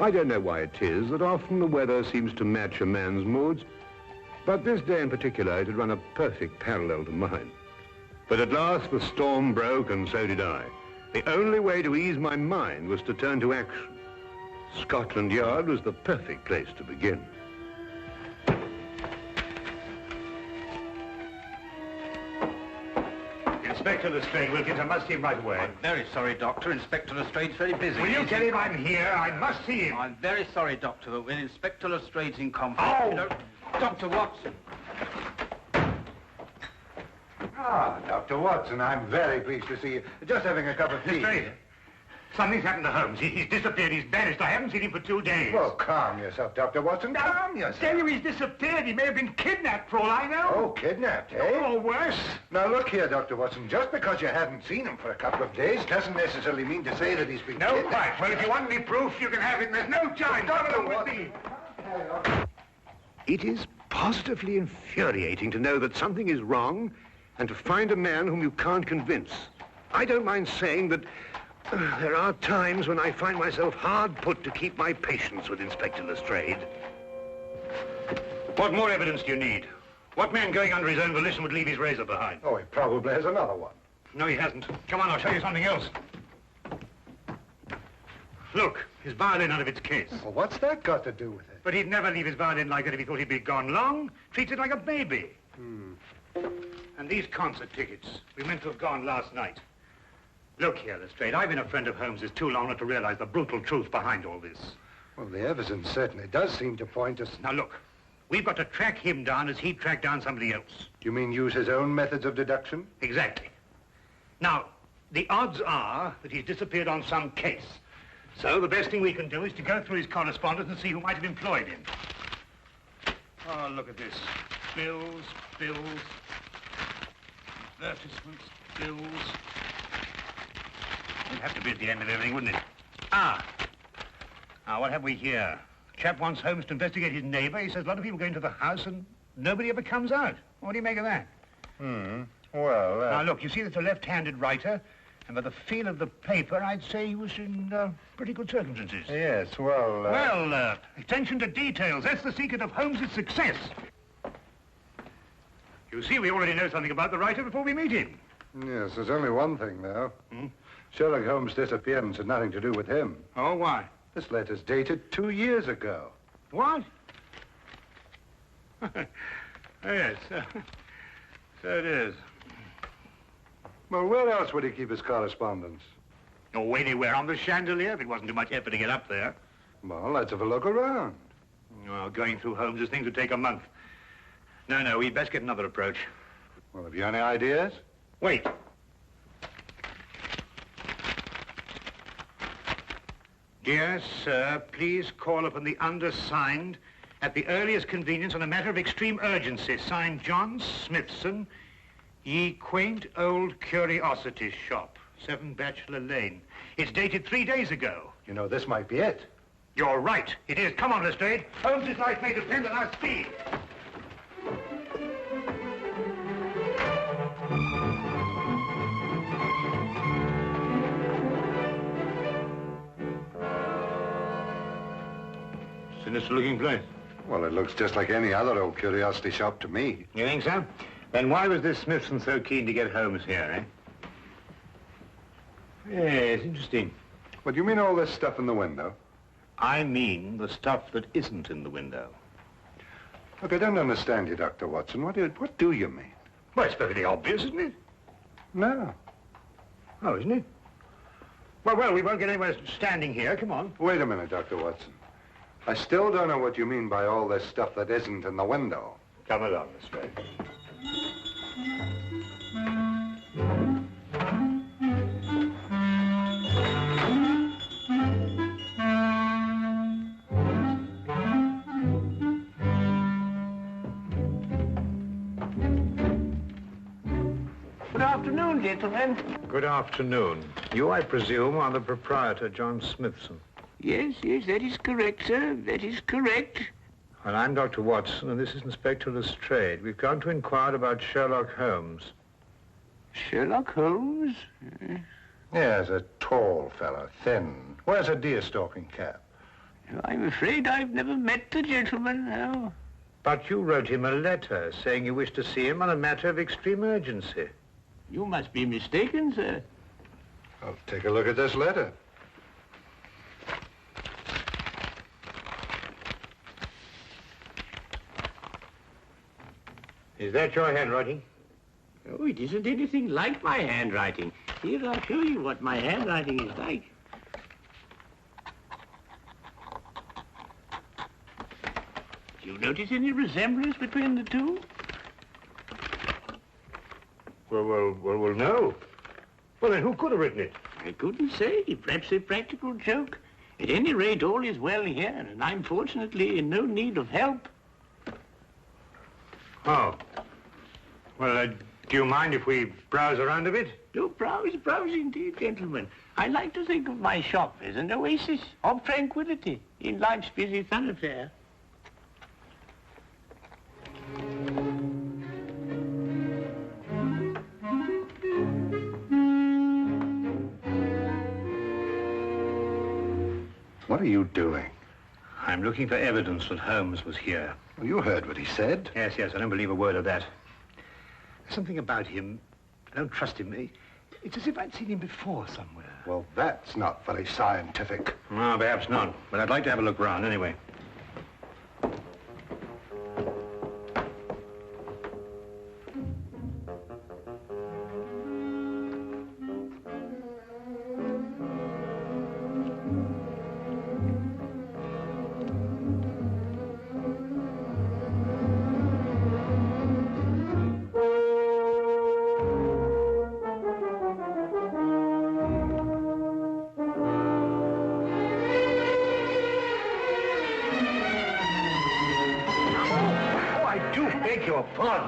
I don't know why it is that often the weather seems to match a man's moods, but this day in particular it had run a perfect parallel to mine. But at last the storm broke, and so did I. The only way to ease my mind was to turn to action. Scotland Yard was the perfect place to begin. Inspector Lestrade, Wilkins, I must see him right away. I'm very sorry, Doctor. Inspector Lestrade's very busy. Will you tell him I'm here? I must see him. I'm very sorry, Doctor, but when Inspector Lestrade's in conflict... Oh! You know, Dr. Watson. Ah, Dr. Watson, I'm very pleased to see you. Just having a cup of tea. Lestrade, something's happened to Holmes. He's disappeared. He's vanished. I haven't seen him for 2 days. Well, calm yourself, Dr. Watson. Calm yourself. Tell you he's disappeared. He may have been kidnapped, for all I know. Oh, kidnapped, eh? Or worse. Now, look here, Dr. Watson. Just because you haven't seen him for a couple of days doesn't necessarily mean to say that he's been No, kidnapped. quite. Well, if you want any proof, you can have it. There's no time. Come along with me. It is positively infuriating to know that something is wrong and to find a man whom you can't convince. I don't mind saying that there are times when I find myself hard put to keep my patience with Inspector Lestrade. What more evidence do you need? What man going under his own volition would leave his razor behind? Oh, he probably has another one. No, he hasn't. Come on, I'll show you something else. Look, his violin out of its case. Well, what's that got to do with it? But he'd never leave his violin like that if he thought he'd be gone long. Treats it like a baby. And these concert tickets, we meant to have gone last night. Look here, Lestrade, I've been a friend of Holmes's too long not to realize the brutal truth behind all this. Well, the evidence certainly does seem to point us... Now, look, we've got to track him down as he tracked down somebody else. You mean use his own methods of deduction? Exactly. Now, the odds are that he's disappeared on some case. So the best thing we can do is to go through his correspondence and see who might have employed him. Oh, look at this. Bills, advertisements, bills. It'd have to be at the end of everything, wouldn't it? Now, what have we here? Chap wants Holmes to investigate his neighbor. He says a lot of people go into the house and nobody ever comes out. What do you make of that? Well, Now, look, you see that's a left-handed writer, and by the feel of the paper, I'd say he was in pretty good circumstances. Yes, well... Well, attention to details. That's the secret of Holmes' success. You see, we already know something about the writer before we meet him. Yes, there's only one thing, though. Sherlock Holmes' disappearance had nothing to do with him. Oh, why? This letter's dated 2 years ago. What? Yes, so it is. Well, where else would he keep his correspondence? Oh, anywhere on the chandelier, if it wasn't too much effort to get up there. Well, let's have a look around. Well, going through Holmes' things would take a month. No, we'd best get another approach. Well, have you any ideas? Wait. Dear sir, please call upon the undersigned at the earliest convenience on a matter of extreme urgency. Signed, John Smithson, Ye Quaint Old Curiosity Shop, 7 Bachelor Lane. It's dated 3 days ago. You know, this might be it. You're right. It is. Come on, Lestrade. Holmes' life may depend on our speed. Sinister-looking place. Well, it looks just like any other old curiosity shop to me. You think so? Then why was this Smithson so keen to get Holmes here, eh? Yes, interesting. What, do you mean all this stuff in the window? I mean the stuff that isn't in the window. Look, I don't understand you, Dr. Watson. What do you mean? Well, it's perfectly obvious, isn't it? No. Oh, isn't it? Well, we won't get anywhere standing here. Come on. Wait a minute, Dr. Watson. I still don't know what you mean by all this stuff that isn't in the window. Come along, Lestrade. Good afternoon, gentlemen. Good afternoon. You, I presume, are the proprietor, John Smithson. Yes, that is correct, sir. That is correct. Well, I'm Dr. Watson, and this is Inspector Lestrade. We've come to inquire about Sherlock Holmes. Sherlock Holmes? Yes, a tall fellow, thin. Wears a deer-stalking cap. I'm afraid I've never met the gentleman, no. But you wrote him a letter saying you wished to see him on a matter of extreme urgency. You must be mistaken, sir. I'll take a look at this letter. Is that your handwriting? Oh, it isn't anything like my handwriting. Here, I'll show you what my handwriting is like. Do you notice any resemblance between the two? Well, no. Well, then who could have written it? I couldn't say. Perhaps a practical joke. At any rate, all is well here, and I'm fortunately in no need of help. Oh. Well, do you mind if we browse around a bit? Do browse indeed, gentlemen. I like to think of my shop as an oasis of tranquility in life's busy thoroughfare. What are you doing? I'm looking for evidence that Holmes was here. Well, you heard what he said. Yes, I don't believe a word of that. There's something about him. I don't trust him. It's as if I'd seen him before somewhere. Well, that's not very scientific. No, perhaps not. But I'd like to have a look round anyway.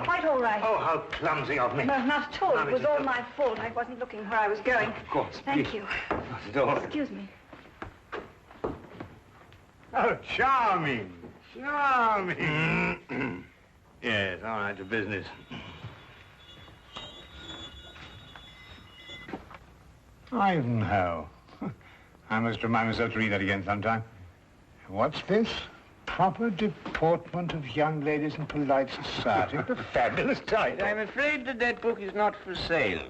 Quite all right. Oh, how clumsy of me. No, not at all. It was all my fault. I wasn't looking where I was going. Of course. Thank please. you. Not at all. Excuse me. Oh, charming. Charming. Yes, all right, to business. Ivanhoe. I must remind myself to read that again sometime. What's this? Proper deportment of young ladies in polite society. What a fabulous title. I'm afraid that book is not for sale.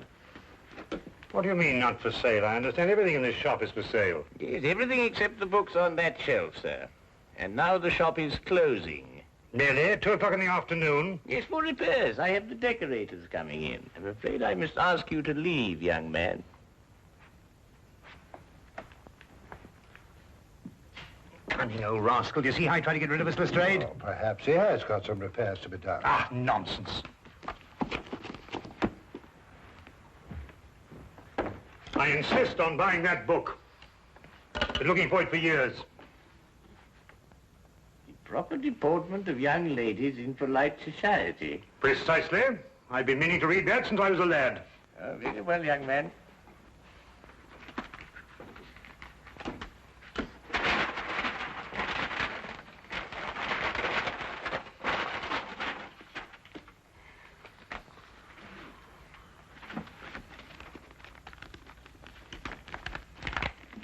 What do you mean, not for sale? I understand everything in this shop is for sale. Yes, everything except the books on that shelf, sir. And now the shop is closing. Nearly, 2 o'clock in the afternoon. Yes, for repairs. I have the decorators coming in. I'm afraid I must ask you to leave, young man. Cunning old rascal. Do you see how he tried to get rid of us, Lestrade? Oh, perhaps he has got some repairs to be done. Ah, nonsense. I insist on buying that book. Been looking for it for years. The proper deportment of young ladies in polite society. Precisely. I've been meaning to read that since I was a lad. Oh, very well, young man.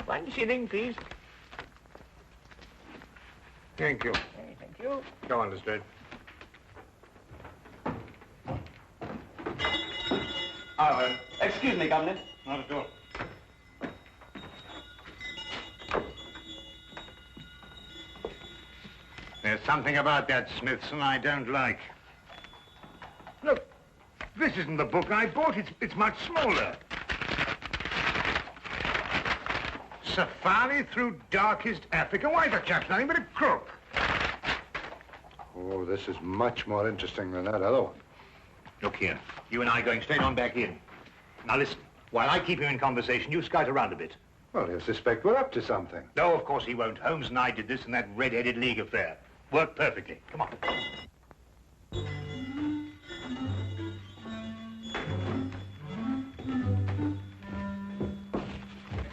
$1 shilling, please. Thank you. Okay, thank you. Go on, Lestrade. Excuse me, Governor. Not at all. There's something about that Smithson I don't like. Look, this isn't the book I bought. It's much smaller. Safari through darkest Africa. Why, the chap's nothing but a crook. Oh, this is much more interesting than that other one. Look here. You and I are going straight on back in. Now listen. While I keep you in conversation, you scout around a bit. Well, he'll suspect we're up to something. No, of course he won't. Holmes and I did this in that red-headed league affair. Worked perfectly. Come on.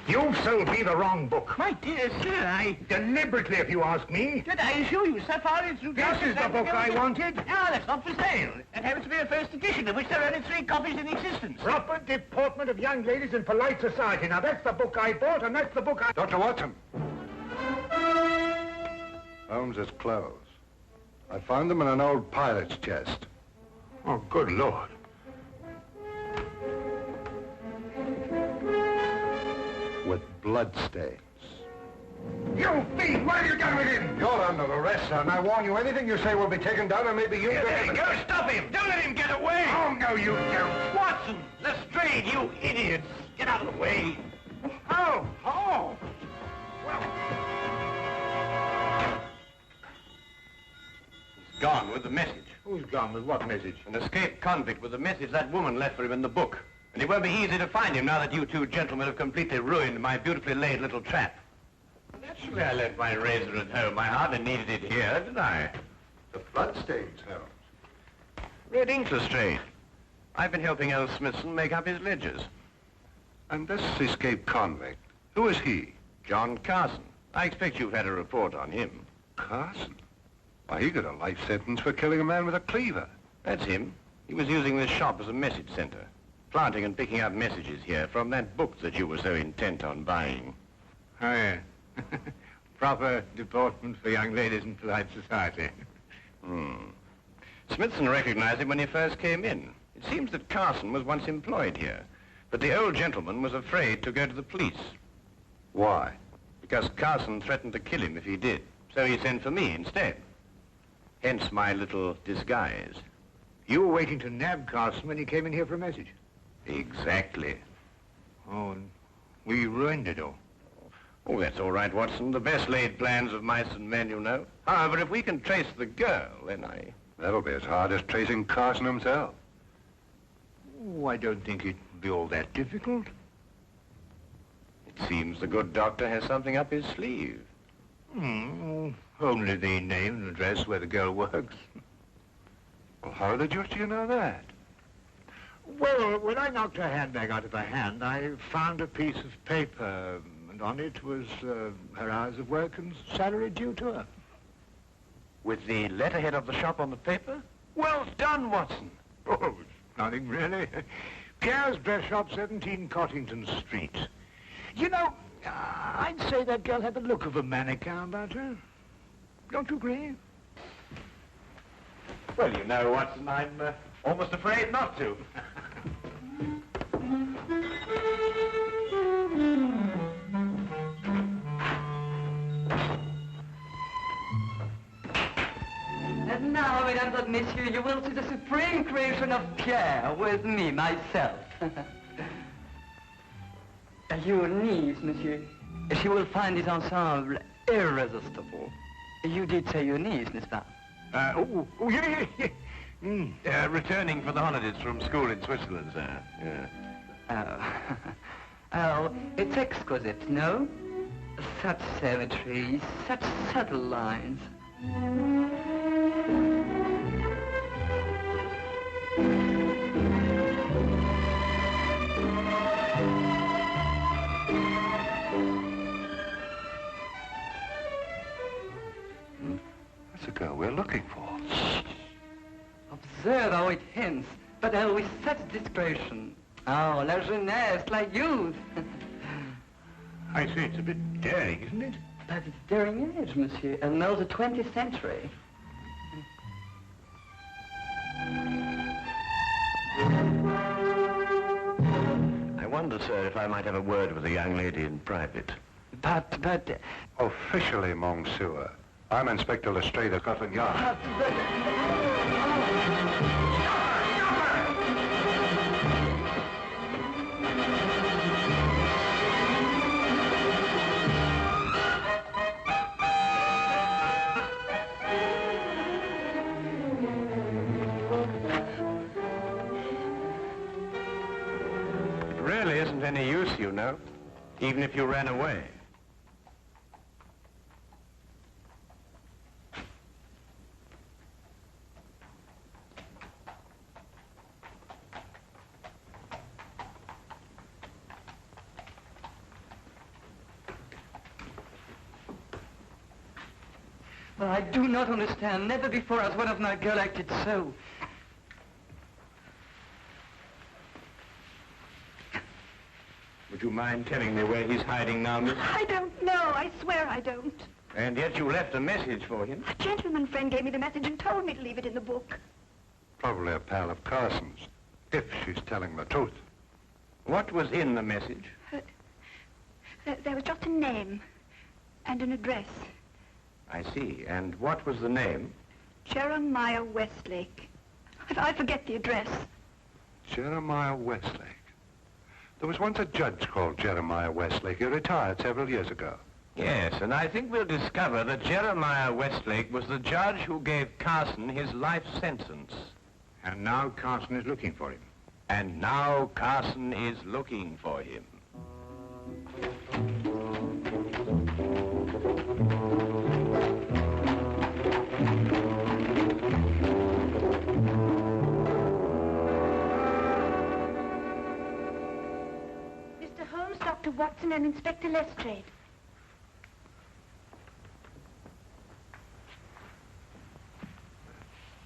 You've sold me the wrong book. My dear sir, Deliberately, if you ask me. Did I assure you, Safari through... This is the book I wanted. No, that's not for sale. It happens to be a first edition, of which there are only 3 copies in existence. Proper deportment of young ladies in polite society. Now, that's the book I bought, and that's the book I... Dr. Watson. Holmes's clothes. I found them in an old pilot's chest. Oh, good Lord. With blood stains. You thief! What have you done with him? You're under arrest, sir, and I warn you, anything you say will be taken down, and maybe you... There you go, stop him! Don't let him get away! Oh, no, you don't. Watson, Lestrade, you idiots! Get out of the way! Oh, oh. He's gone with the message. Who's gone with what message? An escaped convict with the message that woman left for him in the book. And it won't be easy to find him now that you two gentlemen have completely ruined my beautifully laid little trap. Naturally, I left my razor at home. I hardly needed it here, did I? The blood stains, Holmes. Red ink, Lestrade. I've been helping old Smithson make up his ledgers. And this escaped convict, who is he? John Carson. I expect you've had a report on him. Carson? Why, he got a life sentence for killing a man with a cleaver. That's him. He was using this shop as a message center, planting and picking up messages here from that book that you were so intent on buying. Oh, yeah. Proper deportment for young ladies in polite society. Smithson recognized him when he first came in. It seems that Carson was once employed here, but the old gentleman was afraid to go to the police. Why? Because Carson threatened to kill him if he did, so he sent for me instead. Hence my little disguise. You were waiting to nab Carson when he came in here for a message. Exactly. Oh, and we ruined it all. Oh, that's all right, Watson. The best laid plans of mice and men, you know. However, if we can trace the girl, then I... That'll be as hard as tracing Carson himself. Oh, I don't think it'd be all that difficult. It seems the good doctor has something up his sleeve. Only the name and address where the girl works. Well, how the deuce do you know that? Well, when I knocked her handbag out of her hand, I found a piece of paper, and on it was her hours of work and salary due to her. With the letterhead of the shop on the paper? Well done, Watson. Oh, it's nothing really. Pierre's dress shop, 17 Cottington Street. You know, I'd say that girl had the look of a mannequin about her. Don't you agree? Well, you know, Watson, I'm almost afraid not to. And now, mesdames and messieurs, you will see the supreme creation of Pierre with me, myself. Your niece, monsieur, she will find this ensemble irresistible. You did say your niece, n'est-ce pas? Yeah. Returning for the holidays from school in Switzerland, sir. Yeah. Oh, it's exquisite, no? Such symmetry, such subtle lines. That's the girl we're looking for. Observe how it hints, but with such discretion. Oh, la jeunesse, la youth. I say it's a bit daring, isn't it? But it's daring age, monsieur, and now the 20th century. I wonder, sir, if I might have a word with the young lady in private. But... Officially, Monsieur, I'm Inspector Lestrade of Scotland Yard. It really isn't any use, you know, even if you ran away. Well, I do not understand. Never before has one of my girl acted so. Would you mind telling me where he's hiding now, miss? I don't know. I swear I don't. And yet you left a message for him. A gentleman friend gave me the message and told me to leave it in the book. Probably a pal of Carson's, if she's telling the truth. What was in the message? There was just a name and an address. I see. And what was the name? Jeremiah Westlake. I forget the address. Jeremiah Westlake. There was once a judge called Jeremiah Westlake. He retired several years ago. Yes, and I think we'll discover that Jeremiah Westlake was the judge who gave Carson his life sentence. And now Carson is looking for him. And now Carson is looking for him. Mr. Holmes, Dr. Watson, and Inspector Lestrade.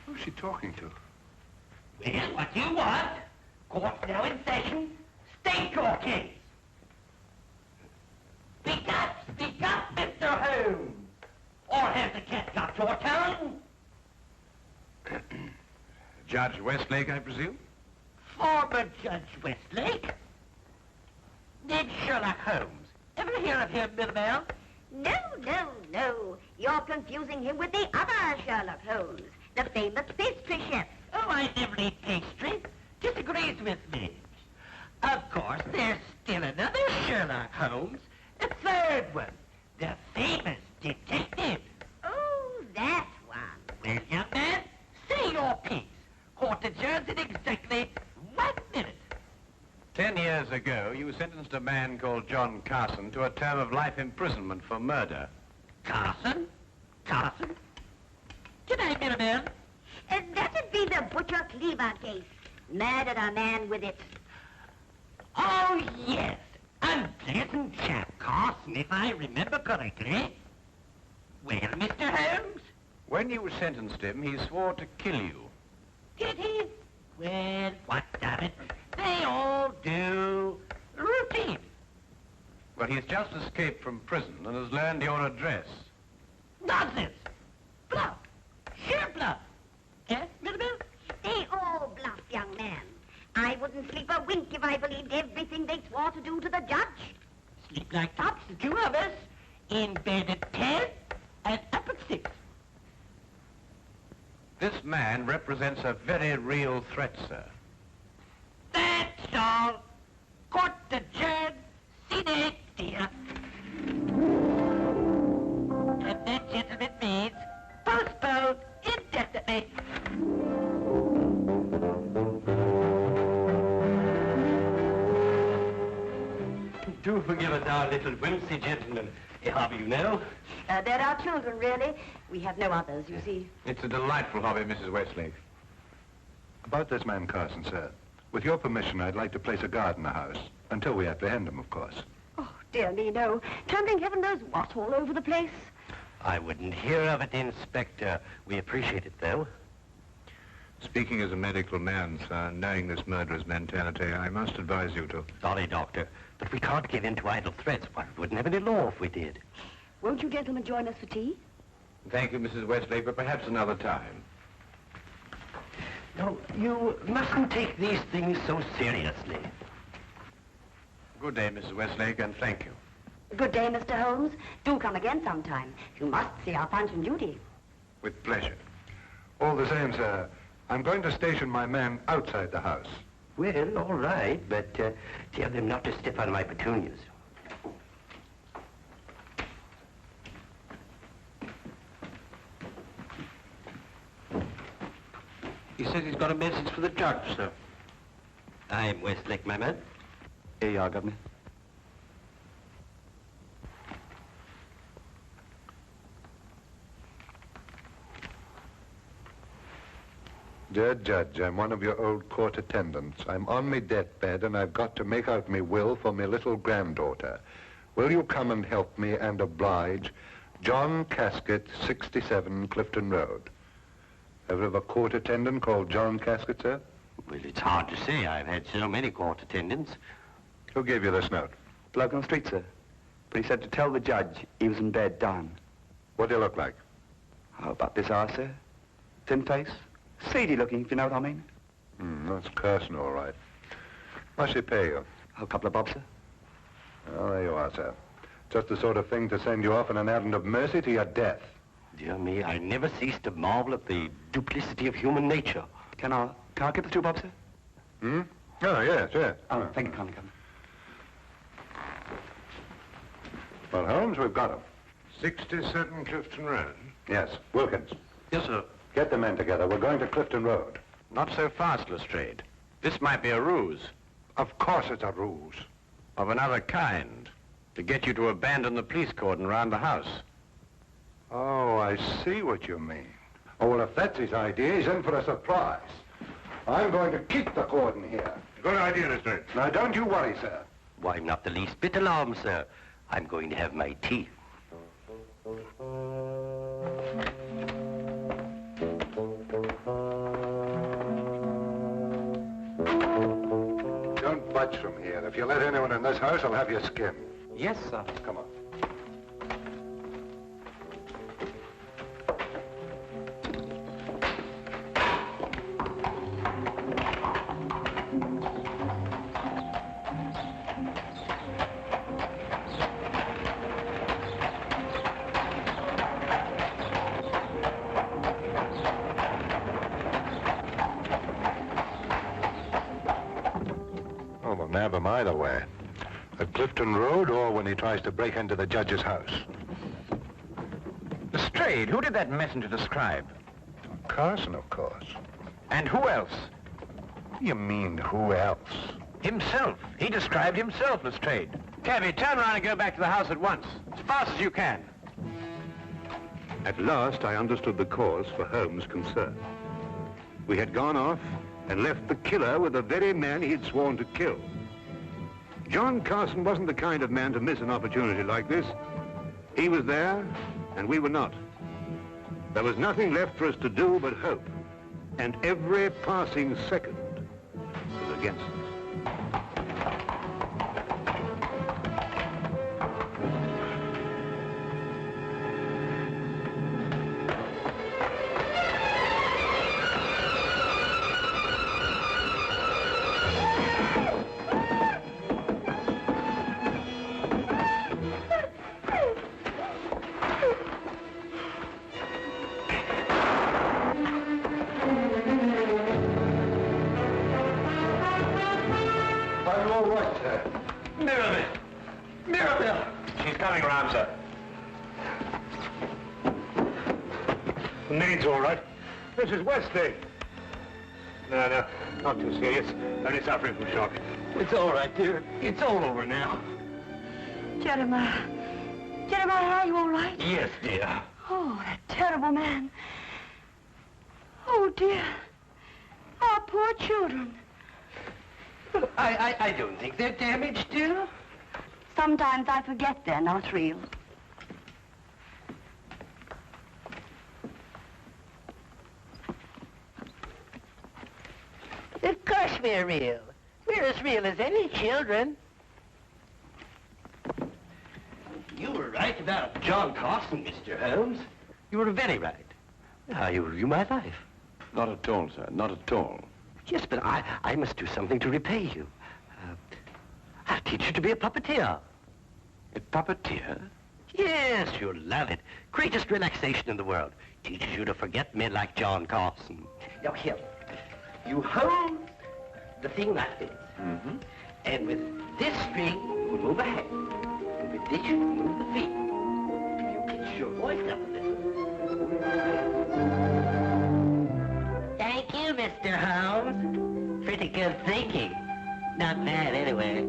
Who's she talking to? Well, what do you want? Court's now in session. State your case. Speak up, Mr. Holmes. Or has the cat got your tongue? Judge Westlake, I presume? Former Judge Westlake? Did Sherlock Holmes ever hear of him, Middleman? No. You're confusing him with the other Sherlock Holmes, the famous pastry chef. Oh, I never eat pastry. Disagrees with me. Of course, there's still another Sherlock Holmes, a third one, the famous detective. Oh, that one. Well, young man, say your piece. Court adjourns in exactly 1 minute. 10 years ago, you sentenced a man called John Carson to a term of life imprisonment for murder. Carson? G'day, Middleman. That'd be the Butcher Cleaver case. Murdered a man with it. Oh, yes. Unpleasant chap, Carson, if I remember correctly. Well, Mr. Holmes? When you sentenced him, he swore to kill you. Did he? Well, what of it? They all do. Routine. But he's just escaped from prison and has learned your address. Nonsense. Bluff. Sheer bluff. Eh, Middleman? They all bluff, young man. I wouldn't sleep a wink if I believed everything they swore to do to the judge. Sleep like tops, the two of us. In bed at 10 and up at 6. This man represents a very real threat, sir. That's all. Court adjourned. Sine dia. And that, gentlemen, means postponed indefinitely. Do forgive us our little whimsy, gentlemen. A hobby, you know. They're our children, really. We have no others, you see. It's a delightful hobby, Mrs. Westlake. About this man Carson, sir. With your permission, I'd like to place a guard in the house. Until we apprehend him, of course. Oh, dear me, no. Trembling heaven knows what all over the place. I wouldn't hear of it, Inspector. We appreciate it, though. Speaking as a medical man, sir, knowing this murderer's mentality, I must advise you to... Sorry, Doctor, but we can't give in to idle threats. Why, we wouldn't have any law if we did. Won't you gentlemen join us for tea? Thank you, Mrs. Westlake, but perhaps another time. No, you mustn't take these things so seriously. Good day, Mrs. Westlake, and thank you. Good day, Mr. Holmes. Do come again sometime. You must see our Punch and Judy. With pleasure. All the same, sir, I'm going to station my men outside the house. Well, all right, but tell them not to step on my petunias. He says he's got a message for the judge, sir. I'm Westlake, my man. Here you are, Governor. Dear Judge, I'm one of your old court attendants. I'm on me deathbed and I've got to make out me will for me little granddaughter. Will you come and help me and oblige? John Casket, 67 Clifton Road. Ever have a court attendant called John Casket, sir? Well, it's hard to say. I've had so many court attendants. Who gave you this note? Bloke on the street, sir. But he said to tell the judge he was in bed dying. What do you look like? How about this hour, sir? Thin face, seedy looking, if you know what I mean. That's Carson, all right. What's she pay you? A couple of bob, sir. Oh, there you are, sir. Just the sort of thing to send you off on an errand of mercy to your death. Dear me, I never cease to marvel at the duplicity of human nature. Can I get the 2 bob, sir? Oh, yes, yes. Oh, thank you, kindly, come. Well, Holmes, we've got him. 67 Clifton Road. Yes, Wilkins. Yes, sir. Get the men together. We're going to Clifton Road. Not so fast, Lestrade. This might be a ruse. Of course it's a ruse. Of another kind. To get you to abandon the police cordon round the house. Oh, I see what you mean. Oh, well, if that's his idea, he's in for a surprise. I'm going to keep the cordon here. Good idea, Lestrade. Now, don't you worry, sir. Why, I'm not the least bit alarmed, sir. I'm going to have my tea. Don't budge from here. If you let anyone in this house, I'll have your skin. Yes, sir. Come on. Oh, we'll nab him either way. At Clifton Road or when he tries to break into the judge's house. Lestrade, who did that messenger describe? Carson, of course. And who else? You mean who else? Himself. He described himself, Lestrade. Cabby, turn around and go back to the house at once. As fast as you can. At last, I understood the cause for Holmes' concern. We had gone off and left the killer with the very man he'd sworn to kill. John Carson wasn't the kind of man to miss an opportunity like this. He was there, and we were not. There was nothing left for us to do but hope, and every passing second was against us. I'm all right, sir. Mirabelle! Mirabelle! She's coming around, sir. The maid's all right. Mrs. Westlake. No, not too serious. Only suffering from shock. It's all right, dear. It's all over now. Jeremiah. Jeremiah, are you all right? Yes, dear. Oh, that terrible man. Oh, dear. Our poor children. I don't think they're damaged, dear. Sometimes I forget they're not real. Of course we're real. We're as real as any children. You were right about John Carson, Mr. Holmes. You were very right. You ruined my life. Not at all, sir. Not at all. Yes, but I must do something to repay you. I'll teach you to be a puppeteer. A puppeteer? Yes, you'll love it. Greatest relaxation in the world. Teaches you to forget men like John Carson. Now, here. You hold the thing like this. Mm-hmm. And with this string, you move a hand. And with this, you move the feet. If you pitch your voice up a little. Thank you, Mr. Holmes. Pretty good thinking. Not bad, anyway.